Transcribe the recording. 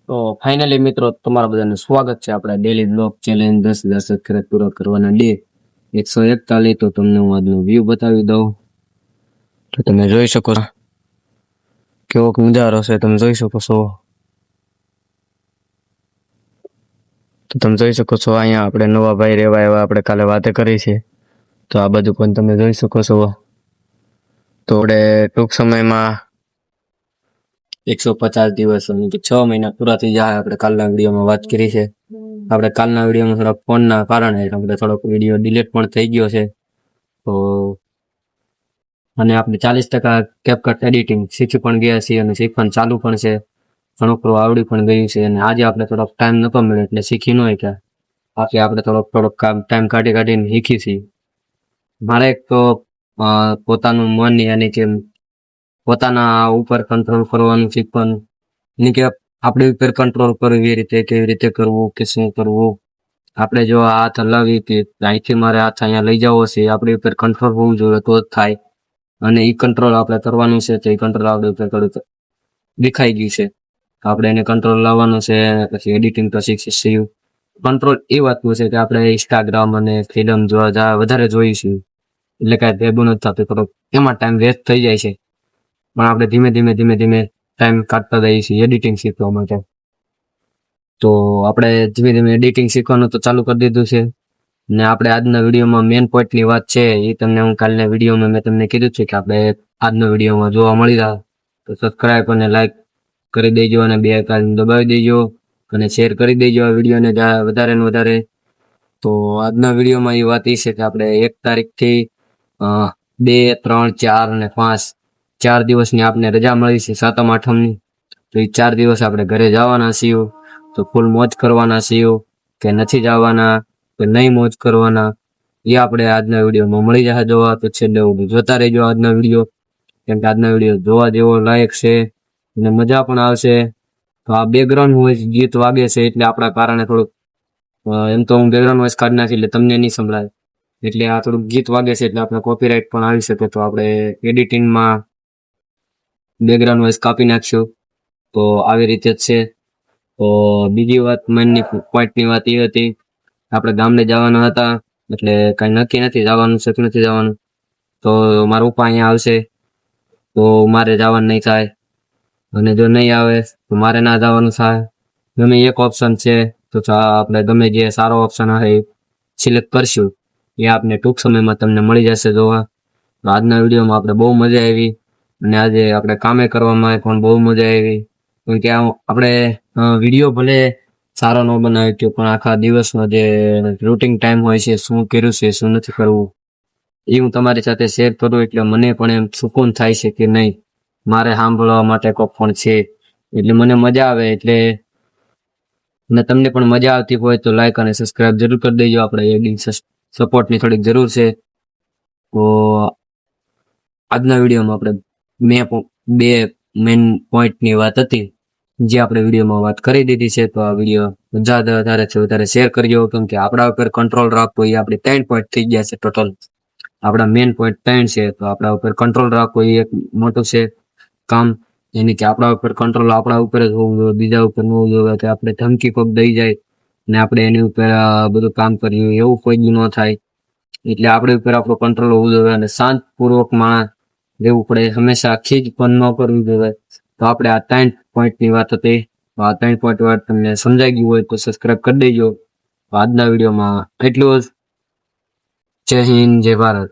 તો ફાઇનલી મિત્રો તમારા બધાને સ્વાગત છે આપણા ડેલી બ્લોગ ચેલેન્જ 10,000 સબસ્ક્રાઇબ પૂરા કરવાના ડે 141. તો તમને હું આજનો વ્યૂ બતાવી દઉં તો તમે જોઈ શકો છો કેવો નજારો છે. તમે જોઈ શકો છો અહીંયા આપણે નવા ભાઈ રહેવા આવ્યા, આપણે કાલે વાતે કરી છે. તો આ બધું પણ તમે જોઈ શકો છો. તો આપણે ટૂંક સમયમાં 150 દિવસ અને 6 મહિના પૂરા થઈ જાય. આપણે કાલના વિડીયોમાં વાત કરી છે. આપણે કાલના વિડીયોમાં થોડા ફોનના કારણે આપણે થોડોક વિડીયો ડિલીટ પણ થઈ ગયો છે. તો અને આપણે 40% કેપકટ એડિટિંગ શીખી પણ ગયા છીએ અને શીખવાનું ચાલુ પણ છે. ઘણું ખરું આવડી પણ ગયું છે અને આજે આપણે થોડોક ટાઈમ નતો મળ્યો એટલે શીખી ન શક્યા. બાકી આપણે થોડોક ટાઈમ કાઢીને શીખી છીએ. મારે એક તો પોતાનું મન યાની કે પોતાના ઉપર કંટ્રોલ કરવાનું શીખવાનું, કે આપણી ઉપર કંટ્રોલ કરવી એ રીતે કેવી રીતે કરવું કે શું કરવું. આપણે જો હાથ હલાવી કે અહીંથી મારે હાથ અહીંયા લઈ જવો છે, આપણી ઉપર કંટ્રોલ હોવું જોઈએ તો જ થાય. અને એ કંટ્રોલ આપણે કરવાનું છે તો એ કંટ્રોલ આપણી ઉપર થોડુંક દેખાઈ ગયું છે. આપણે એને કંટ્રોલ લાવવાનું છે. પછી એડિટિંગ તો શીખીશું. કંટ્રોલ એ વાતનું છે કે આપણે ઇન્સ્ટાગ્રામ અને ફિલ્મ જોવા વધારે જોઈશું એટલે કાંઈ ભેગું નથી થતું, થોડોક એમાં ટાઈમ વેસ્ટ થઈ જાય છે. પણ આપણે ધીમે ધીમે ટાઈમ કાઢતા જઈએ છીએ એડિટિંગ શીખવા માટે. તો આપણે ધીમે ધીમે એડિટિંગ શીખવાનું તો ચાલુ કરી દીધું છે. ને આપણે આજના વિડીયોમાં મેન પોઈન્ટની વાત છે એ તમને હું કાલના વિડીયોમાં મેં તમને કીધું છે કે આપણે આજના વિડીયોમાં જોવા મળી રહ્યા. તો સબસ્ક્રાઈબ અને લાઈક કરી દેજો અને બે આઇકન દબાવી દેજો અને શેર કરી દેજો આ વિડીયોને વધારે ને વધારે. તો આજના વિડીયોમાં એ વાત એ છે કે આપણે 1 તારીખથી 2, 3, 4 અને 5 4 દિવસની આપણે રજા મળી છે સાતમ આઠમની. તો એ 4 દિવસ આપણે ઘરે જવાના છીએ. તો ફૂલ મોજ કરવાના છીએ કે નથી જવાના કે નહીં મોજ કરવાના એ આપણે આજના વિડીયોમાં મળી જશે જોવા. તો છેલ્લે જોતા રહેજો આજના વિડીયો, કેમ કે આજના વિડીયો જોવા જેવો લાયક છે અને મજા પણ આવશે. તો આ બેકગ્રાઉન્ડ વોઇસ ગીત વાગે છે એટલે આપણા કારણે થોડુંક એમ તો હું બેકગ્રાઉન્ડ વોઇસ કાઢી નાખી એટલે તમને નહીં સંભળાય, એટલે આ થોડુંક ગીત વાગે છે એટલે આપણે કોપીરાઇટ પણ આવી શકે. તો આપણે એડિટિંગમાં બેકગ્રાઉન્ડ વોઇસ કાપી નાખશું. તો આવી રીતે જ છે. તો બીજી વાત મનની પોઈન્ટની વાત એ હતી આપણે ગામડે જવાના હતા એટલે કઈ નક્કી નથી જવાનું છે કે નથી જવાનું. તો મારા પપ્પા અહીંયા આવશે તો મારે જવાનું નહીં થાય અને જો નહીં આવે તો મારે ના જવાનું થાય. ગમે એક ઓપ્શન છે તો આપણે ગમે જે સારો ઓપ્શન હશે એ સિલેક્ટ કરશું. એ આપને ટૂંક સમયમાં તમને મળી જશે જોવા. તો આજના વિડીયોમાં આપણે બહુ મજા આવી અને આજે આપણે કામે કરવામાં પણ બહુ મજા આવી. કેમ કે આપણે વિડીયો ભલે સારો ન બનાવ્યો પણ આખા દિવસનો જે રૂટિન ટાઈમ હોય છે, શું કર્યું છે શું નથી કરવું એ હું તમારી સાથે શેર કરું એટલે મને પણ એમ સુકૂન થાય છે કે નહીં મારે સાંભળવા માટે કોઈ પણ છે એટલે મને મજા આવે. એટલે અને તમને પણ મજા આવતી હોય તો લાઈક અને સબસ્ક્રાઇબ જરૂર કરી દેજો. આપણે એડિંગ સપોર્ટની થોડીક જરૂર છે. તો આજના વિડીયોમાં આપણે બે મેન પોઈન્ટની વાત હતી જે આપણે વિડીયોમાં વાત કરી દીધી છે. તો આ વિડીયો વધારે શેર કરજો, કેમ કે આપણા ઉપર કંટ્રોલ રાખવો એ આપણે 3 પોઈન્ટ થઈ ગયા છે ટોટલ. આપણા મેન પોઈન્ટ 3 છે. તો આપણા ઉપર કંટ્રોલ રાખવો એ એક મોટું છે કામ. એની કે આપણા ઉપર કંટ્રોલ આપણા ઉપર જ હોવું જોઈએ, બીજા ઉપર ન હોવું જોઈએ કે આપણે ધમકી કોક દઈ જાય ને આપણે એની ઉપર બધું કામ કર્યું એવું કોઈ ન થાય. એટલે આપણે ઉપર આપણો કંટ્રોલ હોવું જોઈએ અને શાંતપૂર્વક માણસ રહેવું પડે. હંમેશા ખીજ પણ ન કરવી જોઈએ. તો આપણે આ 3 પોઈન્ટની વાત હતી. આ 3 પોઈન્ટ વાત તમને સમજાઈ ગયું હોય તો સબસ્ક્રાઇબ કરી દેજો. આજના વિડીયોમાં એટલું જ. જય હિન્દ, જય ભારત.